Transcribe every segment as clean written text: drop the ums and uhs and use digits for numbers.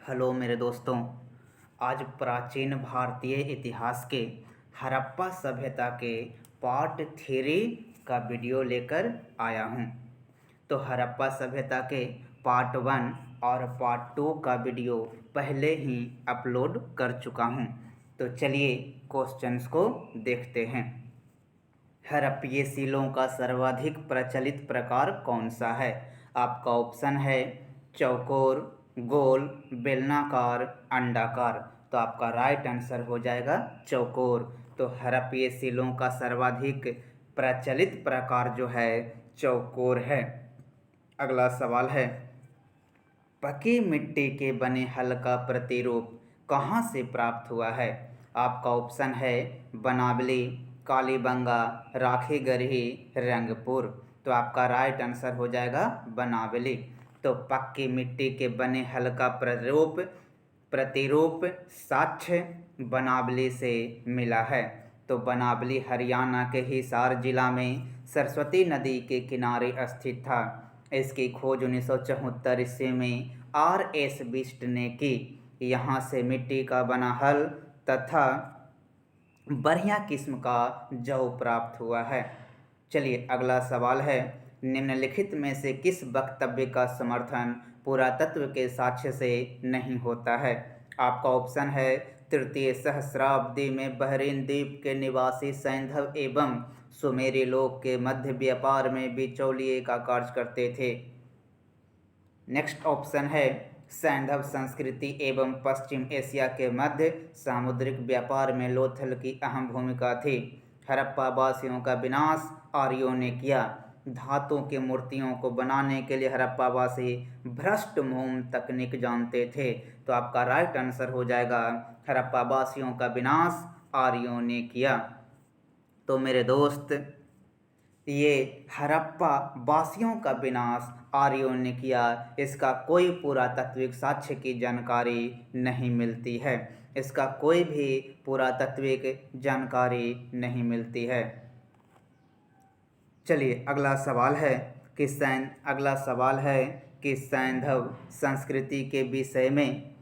Hello मेरे दोस्तों। आज प्राचीन भारतीय इतिहास के हड़प्पा सभ्यता के पार्ट 3 का वीडियो लेकर आया हूँ। तो हड़प्पा सभ्यता के पार्ट 1 और पार्ट 2 का वीडियो पहले ही अपलोड कर चुका हूँ। तो चलिए क्वेश्चंस को देखते हैं। हड़प्पीय सीलों का सर्वाधिक प्रचलित प्रकार कौन सा है? आपका ऑप्शन है चौकोर, गोल, बेलनाकार, अंडाकार। तो आपका राइट आंसर हो जाएगा चौकोर। तो हड़प्पीय सीलों का सर्वाधिक प्रचलित प्रकार जो है चौकोर है। अगला सवाल है, पकी मिट्टी के बने हल का प्रतिरूप कहाँ से प्राप्त हुआ है? आपका ऑप्शन है बनावली, कालीबंगा, राखीगढ़ी, रंगपुर। तो आपका राइट आंसर हो जाएगा बनावली। तो पक्की मिट्टी के बने हल का प्रतिरूप साक्ष्य बनावली से मिला है। तो बनावली हरियाणा के हिसार जिला में सरस्वती नदी के किनारे स्थित था। इसकी खोज 1974 ईस्वी में R.S. बिष्ट ने की। यहाँ से मिट्टी का बना हल तथा बढ़िया किस्म का जौ प्राप्त हुआ है। चलिए अगला सवाल है, निम्नलिखित में से किस वक्तव्य का समर्थन पुरातत्व के साक्ष्य से नहीं होता है? आपका ऑप्शन है तृतीय सहस्राब्दी में बहरीन द्वीप के निवासी सैंधव एवं सुमेरी लोग के मध्य व्यापार में बिचौलिए का कार्य करते थे। नेक्स्ट ऑप्शन है सैंधव संस्कृति एवं पश्चिम एशिया के मध्य सामुद्रिक व्यापार में लोथल की अहम भूमिका थी। हड़प्पा वासियों का विनाश आर्यों ने किया। धातु की मूर्तियों को बनाने के लिए हड़प्पा वासी भ्रष्ट मोम तकनीक जानते थे। तो आपका राइट आंसर हो जाएगा हड़प्पा वासियों का विनाश आर्यों ने किया। तो मेरे दोस्त, ये हड़प्पा वासियों का विनाश आर्यों ने किया, इसका कोई पुरातात्विक साक्ष्य की जानकारी नहीं मिलती है। इसका कोई भी पुरातात्विक जानकारी नहीं मिलती है। चलिए अगला सवाल है कि सैंधव संस्कृति के विषय में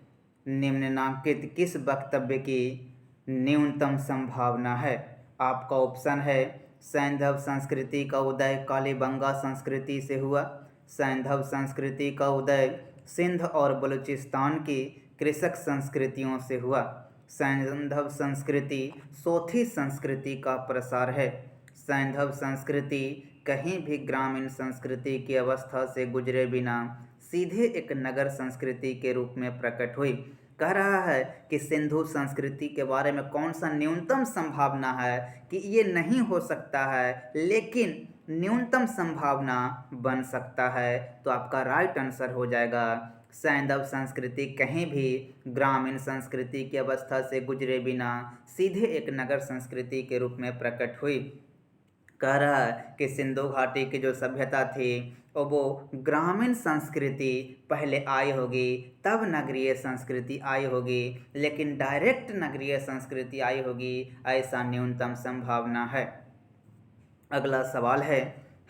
निम्नलिखित किस वक्तव्य की न्यूनतम संभावना है? आपका ऑप्शन है सैंधव संस्कृति का उदय कालीबंगा संस्कृति से हुआ। सैंधव संस्कृति का उदय सिंध और बलूचिस्तान की कृषक संस्कृतियों से हुआ। सैंधव संस्कृति सोथी संस्कृति का प्रसार है। सैंधव संस्कृति कहीं भी ग्रामीण संस्कृति की अवस्था से गुजरे बिना सीधे एक नगर संस्कृति के रूप में प्रकट हुई। कह रहा है कि सिंधु संस्कृति के बारे में कौन सा न्यूनतम संभावना है कि ये नहीं हो सकता है, लेकिन न्यूनतम संभावना बन सकता है। तो आपका राइट आंसर हो जाएगा सैंधव संस्कृति कहीं भी ग्रामीण संस्कृति की अवस्था से गुजरे बिना सीधे एक नगर संस्कृति के रूप में प्रकट हुई। कह रहा है कि सिंधु घाटी की जो सभ्यता थी वो ग्रामीण संस्कृति पहले आई होगी, तब नगरीय संस्कृति आई होगी, लेकिन डायरेक्ट नगरीय संस्कृति आई होगी ऐसा न्यूनतम संभावना है। अगला सवाल है,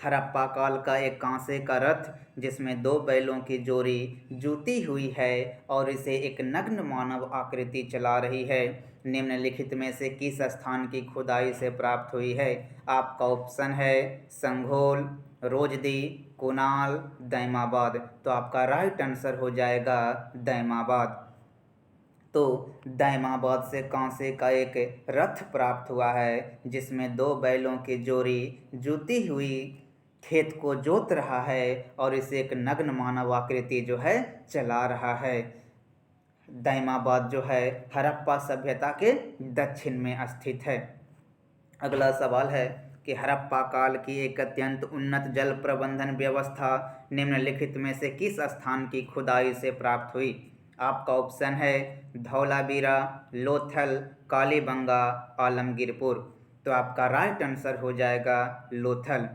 हड़प्पा काल का एक कांसे का रथ जिसमें 2 बैलों की जोड़ी जुती हुई है और इसे एक नग्न मानव आकृति चला रही है, निम्नलिखित में से किस स्थान की खुदाई से प्राप्त हुई है? आपका ऑप्शन है संघोल, रोजदी, कुनाल, दैमाबाद। तो आपका राइट आंसर हो जाएगा दैमाबाद। तो दैमाबाद से कांसे का एक रथ प्राप्त हुआ है जिसमें 2 बैलों की जोड़ी जुती हुई खेत को जोत रहा है और इसे एक नग्न मानव आकृति जो है चला रहा है। दैमाबाद जो है हड़प्पा सभ्यता के दक्षिण में स्थित है। अगला सवाल है कि हड़प्पा काल की एक अत्यंत उन्नत जल प्रबंधन व्यवस्था निम्नलिखित में से किस स्थान की खुदाई से प्राप्त हुई? आपका ऑप्शन है धौलावीरा, लोथल, कालीबंगा, आलमगीरपुर। तो आपका राइट आंसर हो जाएगा लोथल।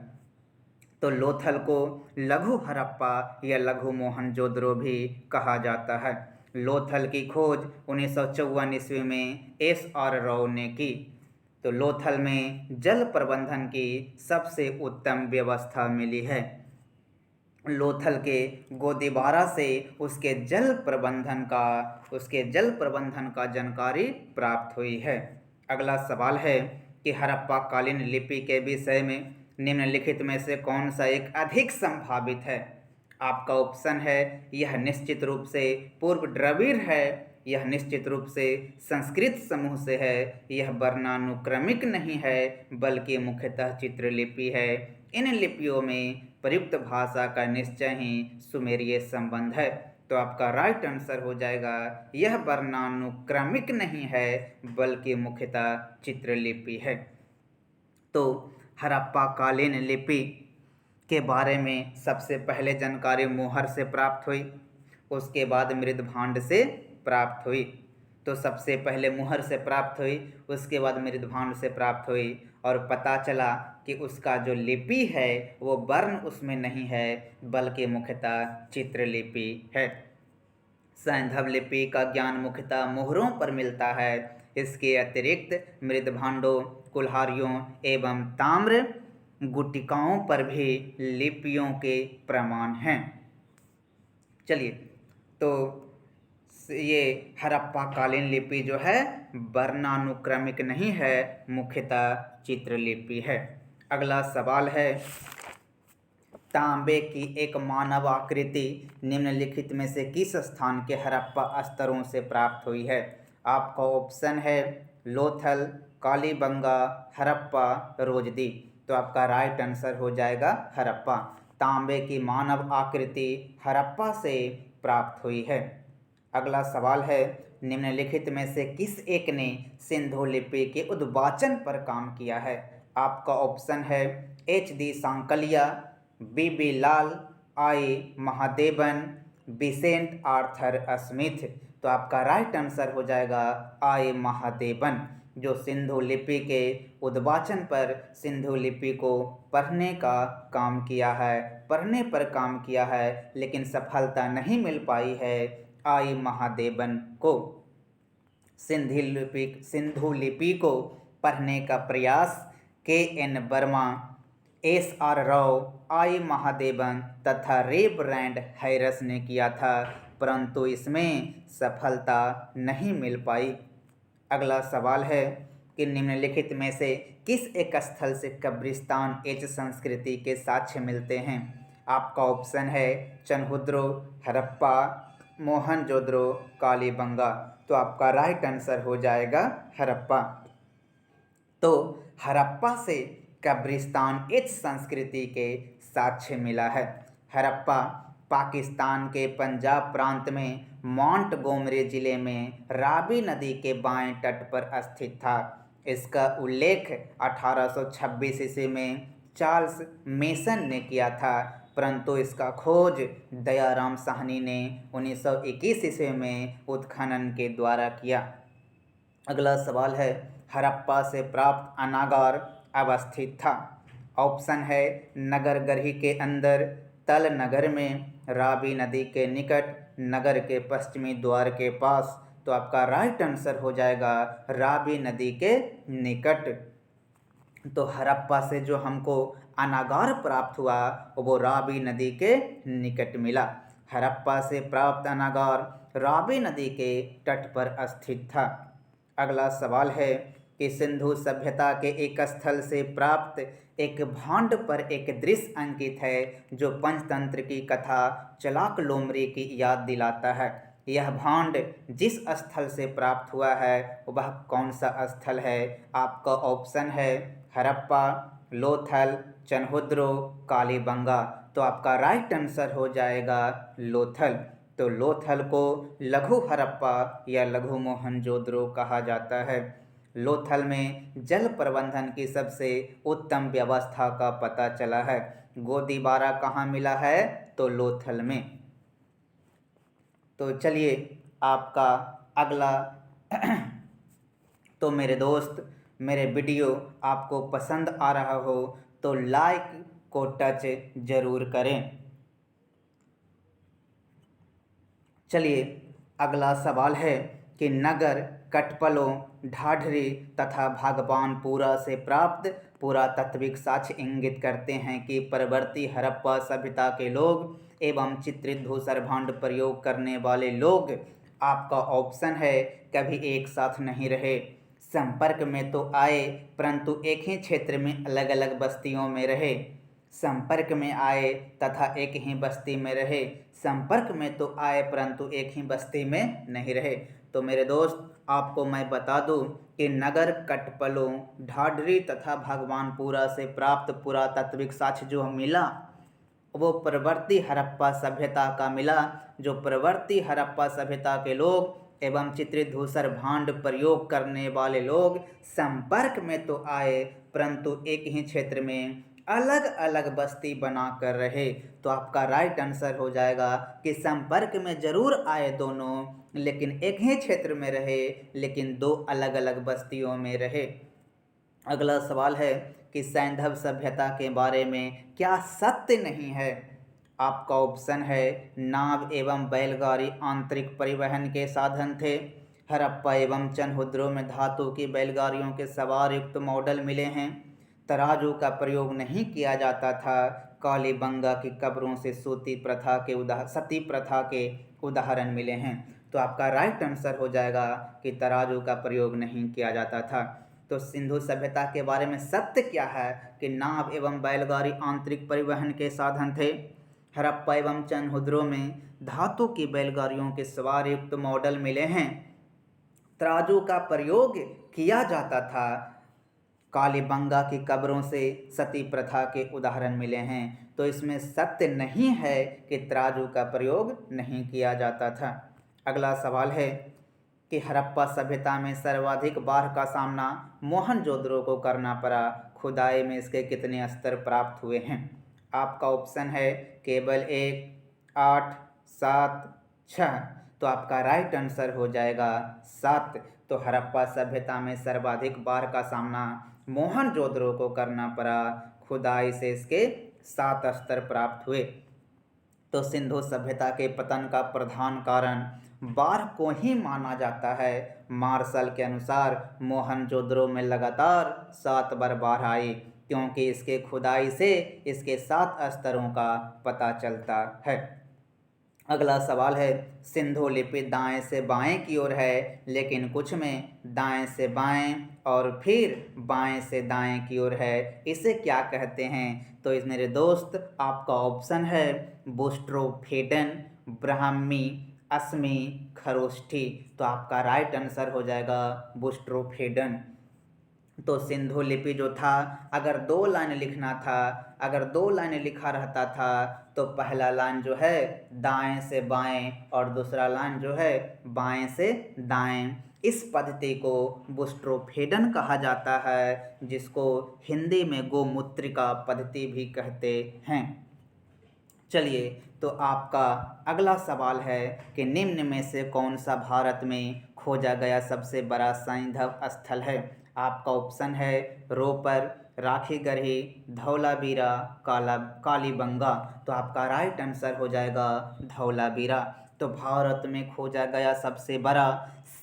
तो लोथल को लघु हड़प्पा या लघु मोहनजोदड़ो भी कहा जाता है। लोथल की खोज 1954 ईस्वी में S.R. राव ने की। तो लोथल में जल प्रबंधन की सबसे उत्तम व्यवस्था मिली है। लोथल के गोदीबारा से उसके जल प्रबंधन का जानकारी प्राप्त हुई है। अगला सवाल है कि हड़प्पा कालीन लिपि के विषय में निम्नलिखित में से कौन सा एक अधिक संभावित है। आपका ऑप्शन है यह निश्चित रूप से पूर्व द्रविड़ है, यह निश्चित रूप से संस्कृत समूह से है, यह वर्णानुक्रमिक नहीं है बल्कि मुख्यतः चित्रलिपि है। इन लिपियों में प्रयुक्त भाषा का निश्चय ही सुमेरीय संबंध है। तो आपका राइट आंसर हो जाएगा यह वर्णानुक्रमिक नहीं है बल्कि मुख्यतः चित्रलिपि है। तो हड़प्पा कालीन लिपि के बारे में सबसे पहले जानकारी मोहर से प्राप्त हुई, उसके बाद मृदभांड से प्राप्त हुई। तो सबसे पहले मुहर से प्राप्त हुई, उसके बाद मृदभांड से प्राप्त हुई और पता चला कि उसका जो लिपि है वो वर्ण उसमें नहीं है बल्कि मुख्यतः चित्रलिपि है। सैंधव लिपि का ज्ञान मुख्यतः मोहरों पर मिलता है। इसके अतिरिक्त मृदभांडों, कुल्हारियों एवं ताम्र गुटिकाओं पर भी लिपियों के प्रमाण हैं। चलिए, तो ये हड़प्पा कालीन लिपि जो है वर्णानुक्रमिक नहीं है, मुख्यतः चित्रलिपि है। अगला सवाल है तांबे की एक मानव आकृति निम्नलिखित में से किस स्थान के हड़प्पा स्तरों से प्राप्त हुई है। आपका ऑप्शन है लोथल, कालीबंगा, हड़प्पा, रोजदी। तो आपका राइट आंसर हो जाएगा हड़प्पा। तांबे की मानव आकृति हड़प्पा से प्राप्त हुई है। अगला सवाल है निम्नलिखित में से किस एक ने सिंधु लिपि के उद्वाचन पर काम किया है। आपका ऑप्शन है HD Sankalia, BB Lal, I Mahadevan, Besant Arthur Smith. तो आपका राइट आंसर हो जाएगा I महादेवन, जो सिंधु लिपि के उद्वाचन पर सिंधु लिपि को पढ़ने पर काम किया है लेकिन सफलता नहीं मिल पाई है। I महादेवन को सिंधु लिपि को पढ़ने का प्रयास KN Verma, SR Rao, I Mahadevan तथा रेबरैंड हैरिस ने किया था, परंतु इसमें सफलता नहीं मिल पाई। अगला सवाल है कि निम्नलिखित में से किस एक स्थल से कब्रिस्तान एज संस्कृति के साक्ष्य मिलते हैं। आपका ऑप्शन है चनहुद्रो, हड़प्पा, मोहनजोदड़ो, कालीबंगा। तो आपका राइट आंसर हो जाएगा हड़प्पा। तो हड़प्पा से कब्रिस्तान एज संस्कृति के साक्ष्य मिला है। हड़प्पा पाकिस्तान के पंजाब प्रांत में मोंटगोमरी जिले में रावी नदी के बाएं तट पर स्थित था। इसका उल्लेख 1826 ईस्वी में चार्ल्स मेसन ने किया था, परंतु इसका खोज दयाराम साहनी ने 1921 ईस्वी में उत्खनन के द्वारा किया। अगला सवाल है हड़प्पा से प्राप्त अनागार अवस्थित था। ऑप्शन है नगरगढ़ी के अंदर, तल नगर में, रावी नदी के निकट, नगर के पश्चिमी द्वार के पास। तो आपका राइट आंसर हो जाएगा रावी नदी के निकट। तो हड़प्पा से जो हमको अनागार प्राप्त हुआ वो रावी नदी के निकट मिला। हड़प्पा से प्राप्त अनागार रावी नदी के तट पर स्थित था। अगला सवाल है कि सिंधु सभ्यता के एक स्थल से प्राप्त एक भांड पर एक दृश्य अंकित है जो पंचतंत्र की कथा चलाक लोमड़ी की याद दिलाता है। यह भांड जिस स्थल से प्राप्त हुआ है वह कौन सा स्थल है। आपका ऑप्शन है हड़प्पा, लोथल, चनहुद्रो, कालीबंगा। तो आपका राइट आंसर हो जाएगा लोथल। तो लोथल को लघु हड़प्पा या लघु मोहनजोदड़ो कहा जाता है। लोथल में जल प्रबंधन की सबसे उत्तम व्यवस्था का पता चला है। गोदीबारा कहाँ मिला है, तो लोथल में। तो चलिए आपका अगला तो मेरे दोस्त, मेरे वीडियो आपको पसंद आ रहा हो तो लाइक को टच जरूर करें। चलिए अगला सवाल है कि नगर, कटपलों, ढाढरी तथा भगवानपुरा से प्राप्त पुरातात्विक साक्ष्य इंगित करते हैं कि परवर्ती हड़प्पा सभ्यता के लोग एवं चित्रित धूसर भांड प्रयोग करने वाले लोग, आपका ऑप्शन है, कभी एक साथ नहीं रहे। संपर्क में तो आए परंतु एक ही क्षेत्र में अलग अलग बस्तियों में रहे। संपर्क में आए तथा एक ही बस्ती में रहे। संपर्क में तो आए परंतु एक ही बस्ती में नहीं रहे। तो मेरे दोस्त, आपको मैं बता दूं कि नगर कटपलों, ढाढरी तथा भगवानपुरा से प्राप्त पुरातात्विक साक्ष्य जो मिला वो प्रवर्ती हड़प्पा सभ्यता का मिला। जो प्रवर्ती हड़प्पा सभ्यता के लोग एवं चित्रित धूसर भांड प्रयोग करने वाले लोग संपर्क में तो आए परंतु एक ही क्षेत्र में अलग अलग बस्ती बना कर रहे। तो आपका राइट आंसर हो जाएगा कि संपर्क में जरूर आए दोनों, लेकिन एक ही क्षेत्र में रहे, लेकिन दो अलग अलग बस्तियों में रहे। अगला सवाल है कि सैंधव सभ्यता के बारे में क्या सत्य नहीं है। आपका ऑप्शन है, नाव एवं बैलगाड़ी आंतरिक परिवहन के साधन थे। हड़प्पा एवं चनहुद्रों में धातु की बैलगाड़ियों के सवार युक्त मॉडल मिले हैं। तराजू का प्रयोग नहीं किया जाता था। कालीबंगा की कब्रों से सती प्रथा के उदाहरण मिले हैं। तो आपका राइट आंसर हो जाएगा कि तराजू का प्रयोग नहीं किया जाता था। तो सिंधु सभ्यता के बारे में सत्य क्या है कि नाव एवं बैलगाड़ी आंतरिक परिवहन के साधन थे। हड़प्पा एवं चनहुद्रों में धातु की बैलगाड़ियों के सवार युक्त मॉडल मिले हैं। तराजू का प्रयोग किया जाता था। कालीबंगा की कब्रों से सती प्रथा के उदाहरण मिले हैं। तो इसमें सत्य नहीं है कि तराजू का प्रयोग नहीं किया जाता था। अगला सवाल है कि हड़प्पा सभ्यता में सर्वाधिक बाढ़ का सामना मोहनजोदड़ो को करना पड़ा। खुदाई में इसके कितने स्तर प्राप्त हुए हैं। आपका ऑप्शन है केवल 1, 8, 7, 6। तो आपका राइट आंसर हो जाएगा 7। तो हड़प्पा सभ्यता में सर्वाधिक बाढ़ का सामना मोहनजोदड़ो को करना पड़ा। खुदाई से इसके 7 स्तर प्राप्त हुए। तो सिंधु सभ्यता के पतन का प्रधान कारण बाढ़ को ही माना जाता है। मार्शल के अनुसार मोहनजोदड़ो में लगातार 7 बार बाढ़ आई, क्योंकि इसके खुदाई से इसके 7 स्तरों का पता चलता है। अगला सवाल है, सिंधु लिपि दाएं से बाएं की ओर है, लेकिन कुछ में दाएं से बाएं और फिर बाएं से दाएं की ओर है। इसे क्या कहते हैं? तो इस मेरे दोस्त, आपका ऑप्शन है बुस्ट्रोफेडन, ब्राह्मी, असमी, खरोष्ठी। तो आपका राइट आंसर हो जाएगा बुस्ट्रोफेडन। तो सिंधु लिपि जो था, अगर 2 लाइन लिखना था, अगर 2 लाइन लिखा रहता था तो पहला लाइन जो है दाएं से बाएं और दूसरा लाइन जो है बाएं से दाएं। इस पद्धति को बुस्ट्रोफेडन कहा जाता है, जिसको हिंदी में गोमूत्रिका पद्धति भी कहते हैं। चलिए, तो आपका अगला सवाल है कि निम्न में से कौन सा भारत में खोजा गया सबसे बड़ा सैंधव स्थल है। आपका ऑप्शन है रोपर, राखीगढ़ी, धौलावीरा, कालीबंगा। तो आपका राइट आंसर हो जाएगा धौलावीरा। तो भारत में खोजा गया सबसे बड़ा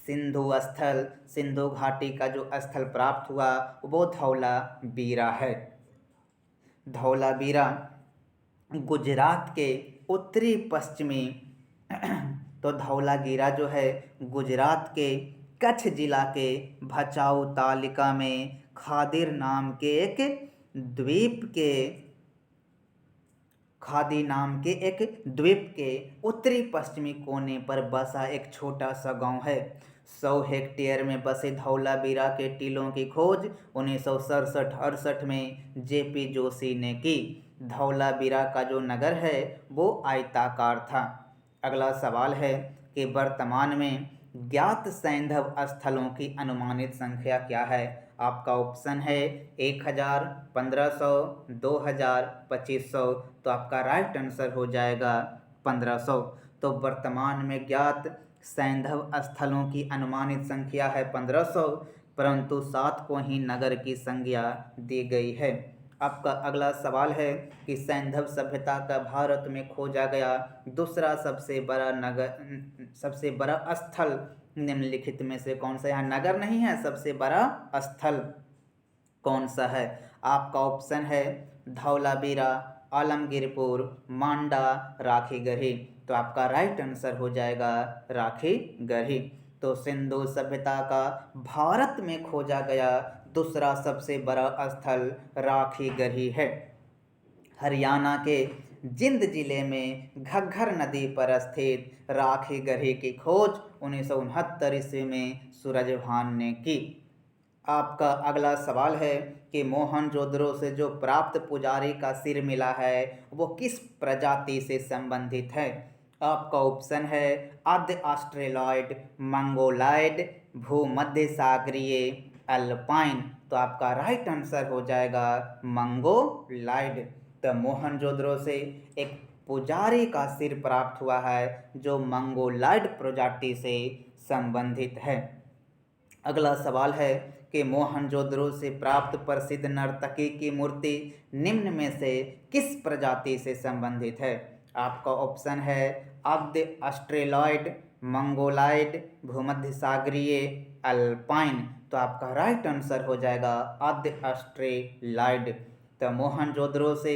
सिंधु स्थल, सिंधु घाटी का जो स्थल प्राप्त हुआ वो धौलावीरा है। धौलावीरा गुजरात के उत्तरी पश्चिमी तो धौलावीरा जो है गुजरात के कच्छ जिला के भचाऊ तालुका में खादी नाम के एक द्वीप के उत्तरी पश्चिमी कोने पर बसा एक छोटा सा गांव है। 100 हेक्टेयर में बसे धौलावीरा के टीलों की खोज 1967-68 में जेपी जोशी ने की। धौलावीरा का जो नगर है वो आयताकार था। अगला सवाल है कि वर्तमान में ज्ञात सैंधव स्थलों की अनुमानित संख्या क्या है। आपका ऑप्शन है 1000, 1500, 2000, 2500। तो आपका राइट आंसर हो जाएगा 1500। तो वर्तमान में ज्ञात सैंधव स्थलों की अनुमानित संख्या है 1500, परंतु 7 को ही नगर की संज्ञा दी गई है। आपका अगला सवाल है कि सैंधव सभ्यता का भारत में खोजा गया दूसरा सबसे बड़ा स्थल निम्नलिखित में से कौन सा। यहाँ नगर नहीं है, सबसे बड़ा स्थल कौन सा है। आपका ऑप्शन है धौलावीरा, आलमगीरपुर, मांडा, राखीगढ़ी। तो आपका राइट आंसर हो जाएगा राखीगढ़ी। तो सिंधु सभ्यता का भारत में खोजा गया दूसरा सबसे बड़ा स्थल राखीगढ़ी है। हरियाणा के जिंद जिले में घग्गर नदी पर स्थित राखीगढ़ी की खोज 1969 ईस्वी में सूरजभान ने की। आपका अगला सवाल है कि मोहनजोदड़ो से जो प्राप्त पुजारी का सिर मिला है वो किस प्रजाति से संबंधित है। आपका ऑप्शन है आद्य ऑस्ट्रेलॉइड, मंगोलाइड, भूमध्य सागरीय, अल्पाइन। तो आपका राइट आंसर हो जाएगा मंगोलाइड। तो मोहनजोदड़ो से एक पुजारी का सिर प्राप्त हुआ है जो मंगोलाइड प्रजाति से संबंधित है। अगला सवाल है कि मोहनजोदड़ो से प्राप्त प्रसिद्ध नर्तकी की मूर्ति निम्न में से किस प्रजाति से संबंधित है। आपका ऑप्शन है आद्य ऑस्ट्रेलॉइड, मंगोलाइड, भूमध्य सागरीय, अल्पाइन। तो आपका राइट आंसर हो जाएगा आद्य ऑस्ट्रेलॉइड। तो मोहनजोदड़ो से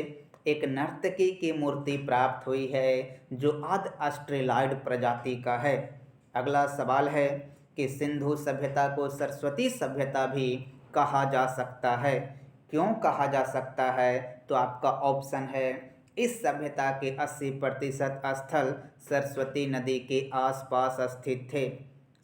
एक नर्तकी की मूर्ति प्राप्त हुई है जो आद्य ऑस्ट्रेलॉइड प्रजाति का है। अगला सवाल है कि सिंधु सभ्यता को सरस्वती सभ्यता भी कहा जा सकता है, क्यों कहा जा सकता है। तो आपका ऑप्शन है इस सभ्यता के 80% स्थल सरस्वती नदी के आसपास स्थित थे।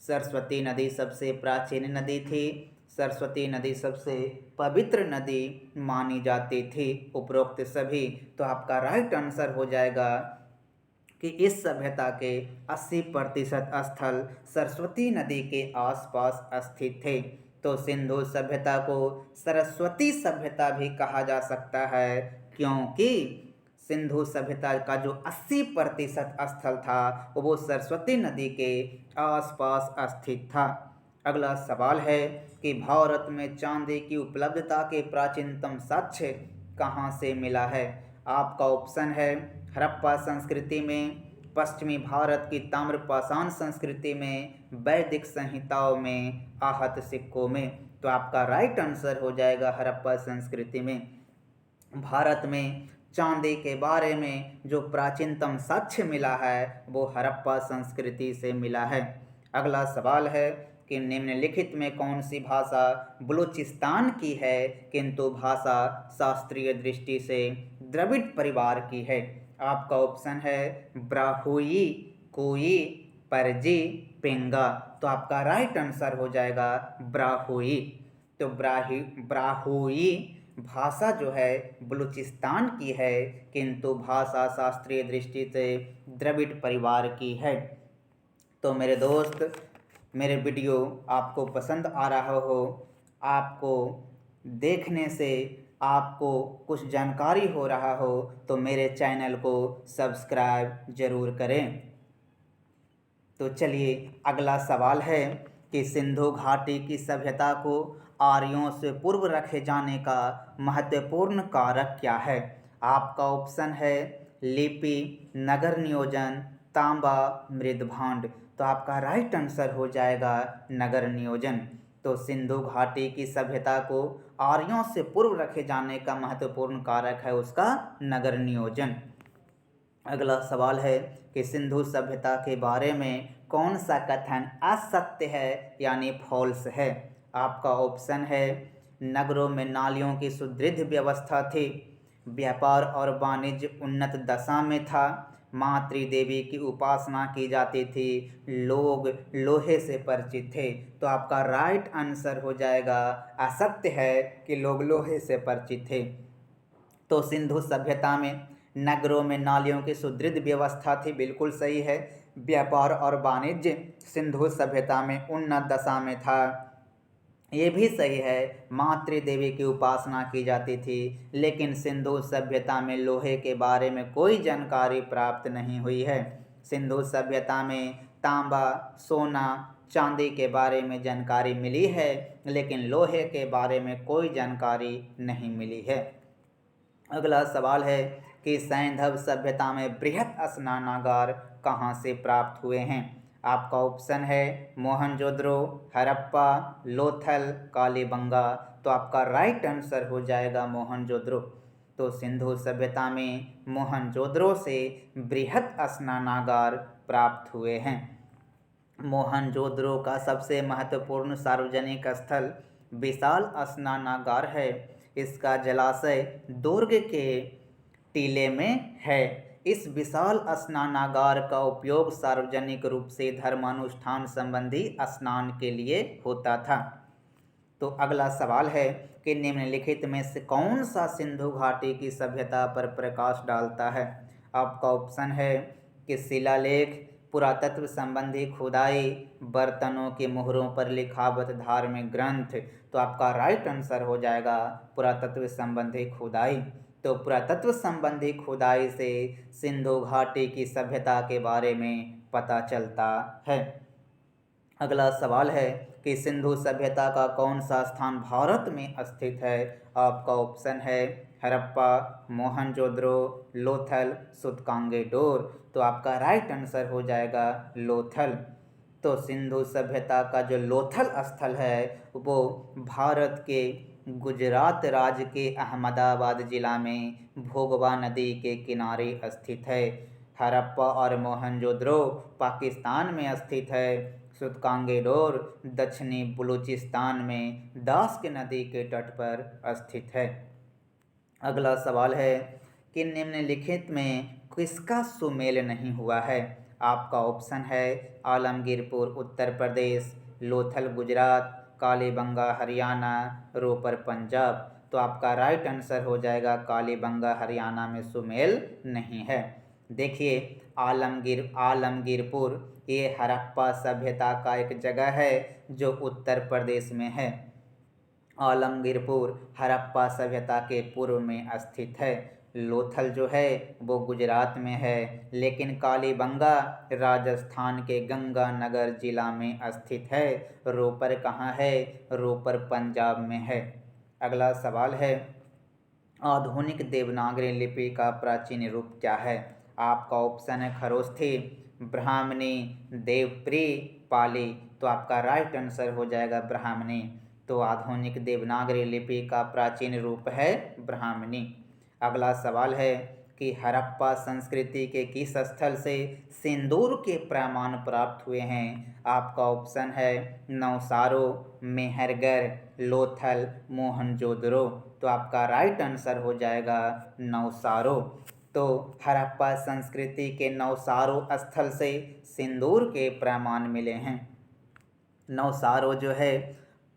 सरस्वती नदी सबसे प्राचीन नदी थी। सरस्वती नदी सबसे पवित्र नदी मानी जाती थी उपरोक्त सभी। तो आपका राइट आंसर हो जाएगा कि इस सभ्यता के 80% स्थल सरस्वती नदी के आसपास स्थित थे। तो सिंधु सभ्यता को सरस्वती सभ्यता भी कहा जा सकता है क्योंकि सिंधु सभ्यता का जो 80% स्थल था वो सरस्वती नदी के आसपास स्थित था। अगला सवाल है कि भारत में चांदी की उपलब्धता के प्राचीनतम साक्ष्य कहाँ से मिला है। आपका ऑप्शन है हड़प्पा संस्कृति में, पश्चिमी भारत की ताम्रपाषाण संस्कृति में, वैदिक संहिताओं में, आहत सिक्कों में। तो आपका राइट आंसर हो जाएगा हड़प्पा संस्कृति में। भारत में चांदी के बारे में जो प्राचीनतम साक्ष्य मिला है वो हड़प्पा संस्कृति से मिला है। अगला सवाल है कि निम्नलिखित में कौन सी भाषा बलूचिस्तान की है किंतु भाषा शास्त्रीय दृष्टि से द्रविड़ परिवार की है। आपका ऑप्शन है ब्राहुई, कोई, परजी, पेंगा। तो आपका राइट आंसर हो जाएगा ब्राहुई। तो ब्राहुई भाषा जो है बलूचिस्तान की है किंतु भाषा शास्त्रीय दृष्टि से द्रविड़ परिवार की है। तो मेरे दोस्त, मेरे वीडियो आपको पसंद आ रहा हो, आपको देखने से आपको कुछ जानकारी हो रहा हो तो मेरे चैनल को सब्सक्राइब ज़रूर करें। तो चलिए अगला सवाल है कि सिंधु घाटी की सभ्यता को आर्यों से पूर्व रखे जाने का महत्वपूर्ण कारक क्या है। आपका ऑप्शन है लिपि, नगर नियोजन, तांबा, मृदभांड। तो आपका राइट आंसर हो जाएगा नगर नियोजन। तो सिंधु घाटी की सभ्यता को आर्यों से पूर्व रखे जाने का महत्वपूर्ण कारक है उसका नगर नियोजन। अगला सवाल है कि सिंधु सभ्यता के बारे में कौन सा कथन असत्य है यानी फॉल्स है। आपका ऑप्शन है नगरों में नालियों की सुदृढ़ व्यवस्था थी, व्यापार और वाणिज्य उन्नत दशा में था, मातृ देवी की उपासना की जाती थी, लोग लोहे से परिचित थे। तो आपका राइट आंसर हो जाएगा असत्य है कि लोग लोहे से परिचित थे। तो सिंधु सभ्यता में नगरों में नालियों की सुदृढ़ व्यवस्था थी, बिल्कुल सही है। व्यापार और वाणिज्य सिंधु सभ्यता में उन्नत दशा में था, ये भी सही है। मातृ देवी की उपासना की जाती थी, लेकिन सिंधु सभ्यता में लोहे के बारे में कोई जानकारी प्राप्त नहीं हुई है। सिंधु सभ्यता में तांबा, सोना, चांदी के बारे में जानकारी मिली है, लेकिन लोहे के बारे में कोई जानकारी नहीं मिली है। अगला सवाल है कि सैंधव सभ्यता में बृहत स्नानागार कहाँ से प्राप्त हुए हैं। आपका ऑप्शन है मोहनजोदड़ो, हड़प्पा, लोथल, कालीबंगा। तो आपका राइट आंसर हो जाएगा मोहनजोदड़ो। तो सिंधु सभ्यता में मोहनजोदड़ो से बृहत स्नानागार प्राप्त हुए हैं। मोहनजोदड़ो का सबसे महत्वपूर्ण सार्वजनिक स्थल विशाल स्नानागार है। इसका जलाशय दुर्ग के टीले में है। इस विशाल स्नानागार का उपयोग सार्वजनिक रूप से धर्मानुष्ठान संबंधी स्नान के लिए होता था। तो अगला सवाल है कि निम्नलिखित में से कौन सा सिंधु घाटी की सभ्यता पर प्रकाश डालता है। आपका ऑप्शन है कि शिलालेख, पुरातत्व संबंधी खुदाई, बर्तनों के मुहरों पर लिखावट धार्मिक ग्रंथ। तो आपका राइट आंसर हो जाएगा पुरातत्व संबंधी खुदाई। तो पुरातत्व संबंधी खुदाई से सिंधु घाटी की सभ्यता के बारे में पता चलता है। अगला सवाल है कि सिंधु सभ्यता का कौन सा स्थान भारत में स्थित है। आपका ऑप्शन है हड़प्पा, मोहनजोदड़ो, लोथल, सूतकांगेडोर। तो आपका राइट आंसर हो जाएगा लोथल। तो सिंधु सभ्यता का जो लोथल स्थल है वो भारत के गुजरात राज्य के अहमदाबाद जिला में भोगवा नदी के किनारे स्थित है। हड़प्पा और मोहनजोदड़ो पाकिस्तान में स्थित है। सूतकांगेडोर दक्षिणी बलूचिस्तान में दास्क नदी के तट पर स्थित है। अगला सवाल है कि निम्नलिखित में किसका सुमेल नहीं हुआ है। आपका ऑप्शन है आलमगीरपुर उत्तर प्रदेश, लोथल गुजरात, कालीबंगा हरियाणा, रोपर पंजाब। तो आपका राइट आंसर हो जाएगा कालीबंगा हरियाणा में सुमेल नहीं है। देखिए आलमगीरपुर ये हड़प्पा सभ्यता का एक जगह है जो उत्तर प्रदेश में है। आलमगीरपुर हड़प्पा सभ्यता के पूर्व में स्थित है। लोथल जो है वो गुजरात में है, लेकिन कालीबंगा राजस्थान के गंगानगर जिला में स्थित है। रोपर कहाँ है? रोपर पंजाब में है। अगला सवाल है आधुनिक देवनागरी लिपि का प्राचीन रूप क्या है। आपका ऑप्शन है खरोस्थी, ब्राह्मणी, देवप्री, पाली। तो आपका राइट आंसर हो जाएगा ब्राह्मणी। तो आधुनिक देवनागरी लिपि का प्राचीन रूप है ब्राह्मणी। अगला सवाल है कि हड़प्पा संस्कृति के किस स्थल से सिंदूर के प्रमाण प्राप्त हुए हैं। आपका ऑप्शन है नवसारो, मेहरगढ़, लोथल, मोहनजोदड़ो। तो आपका राइट आंसर हो जाएगा नवसारो। तो हड़प्पा संस्कृति के नवसारो स्थल से सिंदूर के प्रमाण मिले हैं। नवसारो जो है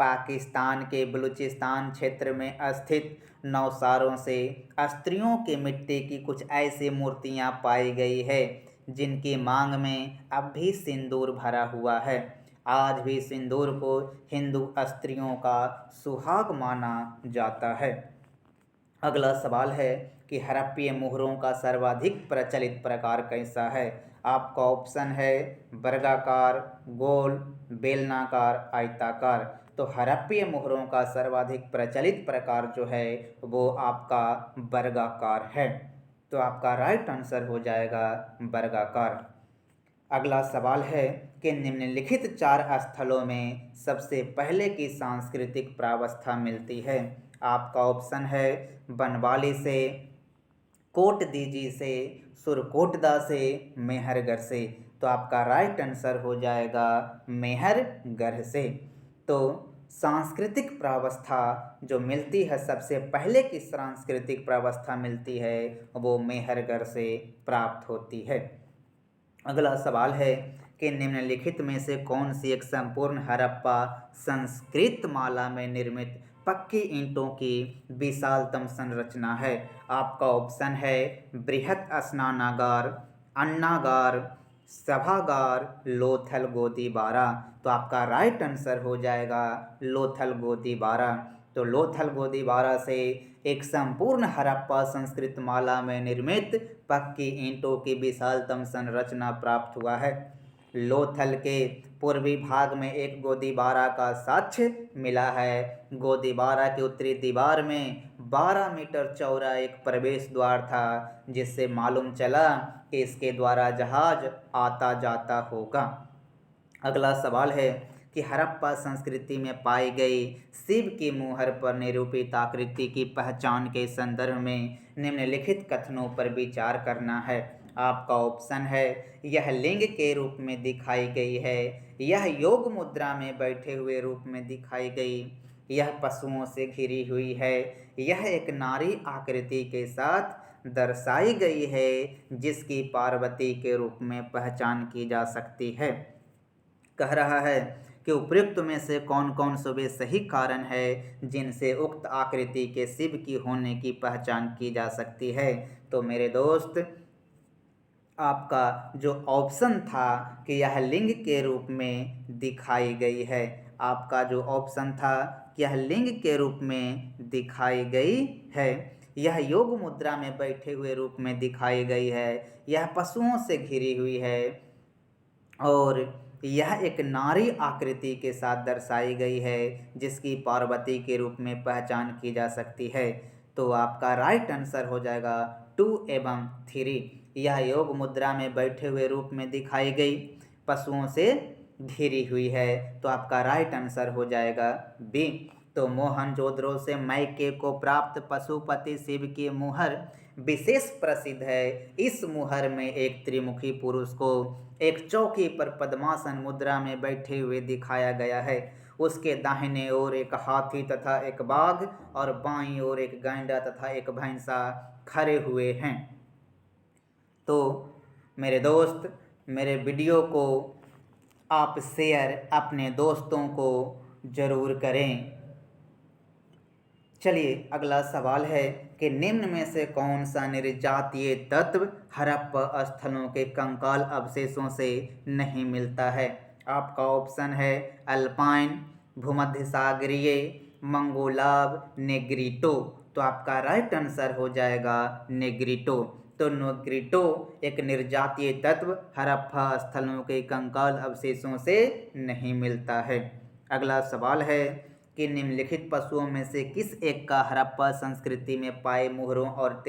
पाकिस्तान के बलूचिस्तान क्षेत्र में स्थित नवसारों से स्त्रियों के मिट्टी की कुछ ऐसी मूर्तियां पाई गई है जिनकी मांग में अब भी सिंदूर भरा हुआ है। आज भी सिंदूर को हिंदू स्त्रियों का सुहाग माना जाता है। अगला सवाल है कि हड़प्पीय मुहरों का सर्वाधिक प्रचलित प्रकार कैसा है। आपका ऑप्शन है वर्गाकार, गोल, बेलनाकार, आयताकार। तो हड़प्पीय मुहरों का सर्वाधिक प्रचलित प्रकार जो है वो आपका वर्गाकार है। तो आपका राइट आंसर हो जाएगा वर्गाकार। अगला सवाल है कि निम्नलिखित 4 स्थलों में सबसे पहले की सांस्कृतिक प्रावस्था मिलती है। आपका ऑप्शन है बनवाली से, कोटदीजी से, सुरकोटदा से, मेहरगढ़ से। तो आपका राइट आंसर हो जाएगा मेहरगढ़ से। तो सांस्कृतिक प्रावस्था जो मिलती है, सबसे पहले की सांस्कृतिक प्रावस्था मिलती है वो मेहरगढ़ से प्राप्त होती है। अगला सवाल है कि निम्नलिखित में से कौन सी एक संपूर्ण हड़प्पा संस्कृत माला में निर्मित पक्की ईंटों की विशालतम संरचना है। आपका ऑप्शन है बृहत स्नानागार, अन्नागार, सभागार, लोथल गोदीबारा। तो आपका राइट आंसर हो जाएगा लोथल गोदीबारा। तो लोथल गोदीबारा से एक संपूर्ण हड़प्पा संस्कृत माला में निर्मित पक्की ईंटों की विशालतम संरचना प्राप्त हुआ है। लोथल के पूर्वी भाग में एक गोदीबारा का साक्ष्य मिला है। गोदीबारा की उत्तरी दीवार में 12 मीटर चौड़ा एक प्रवेश द्वार था, जिससे मालूम चला कि इसके द्वारा जहाज आता जाता होगा। अगला सवाल है कि हड़प्पा संस्कृति में पाई गई शिव की मुहर पर निरूपित आकृति की पहचान के संदर्भ में निम्नलिखित कथनों पर विचार करना है। आपका ऑप्शन है, यह लिंग के रूप में दिखाई गई है, यह योग मुद्रा में बैठे हुए रूप में दिखाई गई, यह पशुओं से घिरी हुई है, यह एक नारी आकृति के साथ दर्शाई गई है जिसकी पार्वती के रूप में पहचान की जा सकती है। कह रहा है कि उपयुक्त में से कौन कौन से वे सही कारण है जिनसे उक्त आकृति के शिव की होने की पहचान की जा सकती है। तो मेरे दोस्त, आपका जो ऑप्शन था कि यह लिंग के रूप में दिखाई गई है, आपका जो ऑप्शन था कि यह लिंग के रूप में दिखाई गई है, यह योग मुद्रा में बैठे हुए रूप में दिखाई गई है, यह पशुओं से घिरी हुई है और यह एक नारी आकृति के साथ दर्शाई गई है जिसकी पार्वती के रूप में पहचान की जा सकती है। तो आपका राइट आंसर हो जाएगा 2 एवं 3। यह योग मुद्रा में बैठे हुए रूप में दिखाई गई, पशुओं से घिरी हुई है, तो आपका राइट आंसर हो जाएगा बी। तो मोहनजोदड़ो से मैके को प्राप्त पशुपति शिव की मुहर विशेष प्रसिद्ध है। इस मुहर में एक त्रिमुखी पुरुष को एक चौकी पर पद्मासन मुद्रा में बैठे हुए दिखाया गया है। उसके दाहिने ओर एक हाथी तथा एक बाघ और बाईं ओर एक गैंडा तथा एक भैंसा खड़े हुए हैं। तो मेरे दोस्त, मेरे वीडियो को आप शेयर अपने दोस्तों को ज़रूर करें। चलिए अगला सवाल है कि निम्न में से कौन सा निर्जातीय तत्व हड़प्पा स्थलों के कंकाल अवशेषों से नहीं मिलता है। आपका ऑप्शन है अल्पाइन, भूमध्य सागरीय, मंगोलाव, नेग्रिटो। तो आपका राइट आंसर हो जाएगा नेग्रिटो। तो नेग्रिटो एक निर्जातीय तत्व हड़प्पा स्थलों के कंकाल अवशेषों से नहीं मिलता है। अगला सवाल है कि निम्नलिखित पशुओं में से किस एक का हड़प्पा संस्कृति में पाए मुहरों और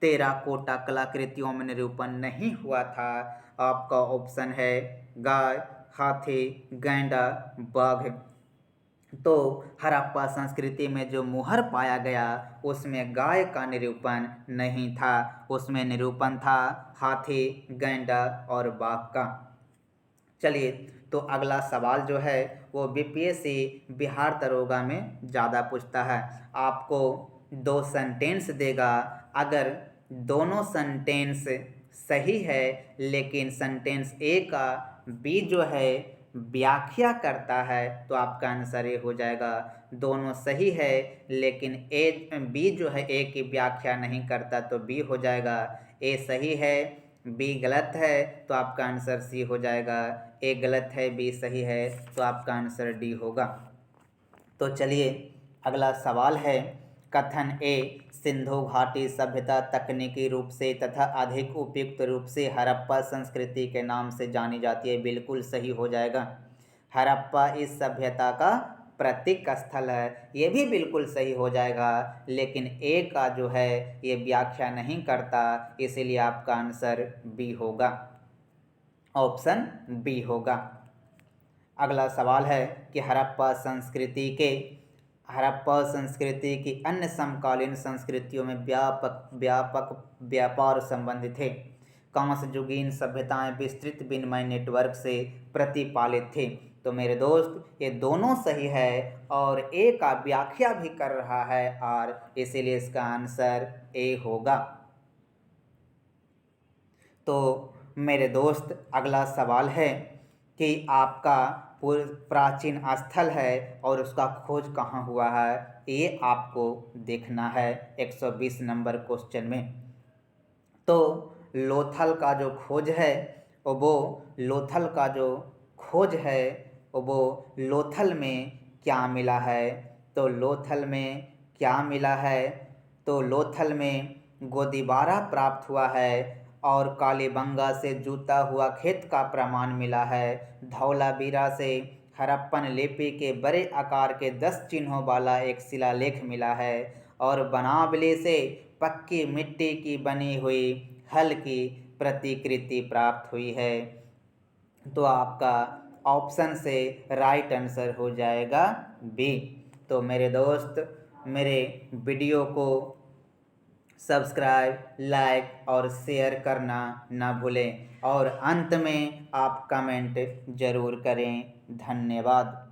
टेराकोटा कलाकृतियों में निरूपण नहीं हुआ था। आपका ऑप्शन है गाय, हाथी, गैंडा, बाघ। तो हड़प्पा संस्कृति में जो मुहर पाया गया उसमें गाय का निरूपण नहीं था, उसमें निरूपण था हाथी, गैंडा और बाघ का। चलिए तो अगला सवाल जो है वो बीपीएससी बिहार दरोगा में ज़्यादा पूछता है। आपको 2 सेंटेंस देगा, अगर दोनों सेंटेंस सही है लेकिन सेंटेंस ए का बी जो है व्याख्या करता है तो आपका आंसर ए हो जाएगा। दोनों सही है लेकिन बी जो है ए की व्याख्या नहीं करता तो बी हो जाएगा। ए सही है, बी गलत है तो आपका आंसर सी हो जाएगा। ए गलत है, बी सही है तो आपका आंसर डी होगा। तो चलिए अगला सवाल है, कथन ए सिंधु घाटी सभ्यता तकनीकी रूप से तथा अधिक उपयुक्त रूप से हड़प्पा संस्कृति के नाम से जानी जाती है, बिल्कुल सही हो जाएगा। हड़प्पा इस सभ्यता का प्रतीक स्थल है, ये भी बिल्कुल सही हो जाएगा, लेकिन ए का जो है ये व्याख्या नहीं करता, इसीलिए आपका आंसर बी होगा, ऑप्शन बी होगा। अगला सवाल है कि हड़प्पा संस्कृति की अन्य समकालीन संस्कृतियों में व्यापक व्यापार संबंध थे। कांस्ययुगीन सभ्यताएं विस्तृत विनिमय नेटवर्क से प्रतिपालित थे। तो मेरे दोस्त ये दोनों सही है और ए का व्याख्या भी कर रहा है और इसीलिए इसका आंसर ए होगा। तो मेरे दोस्त अगला सवाल है कि आपका प्राचीन स्थल है और उसका खोज कहाँ हुआ है, ये आपको देखना है 120 नंबर क्वेश्चन में। तो लोथल का जो खोज है वो लोथल में क्या मिला है। तो लोथल में क्या मिला है, तो लोथल में गोदीबारा प्राप्त हुआ है और कालीबंगा से जूता हुआ खेत का प्रमाण मिला है। धौलावीरा से हड़प्पन लिपि के बड़े आकार के 10 चिन्हों वाला एक शिलालेख मिला है और बनावली से पक्की मिट्टी की बनी हुई हल की प्रतिकृति प्राप्त हुई है। तो आपका ऑप्शन से राइट आंसर हो जाएगा बी। तो मेरे दोस्त, मेरे वीडियो को सब्सक्राइब, लाइक और शेयर करना ना भूलें और अंत में आप कमेंट ज़रूर करें। धन्यवाद।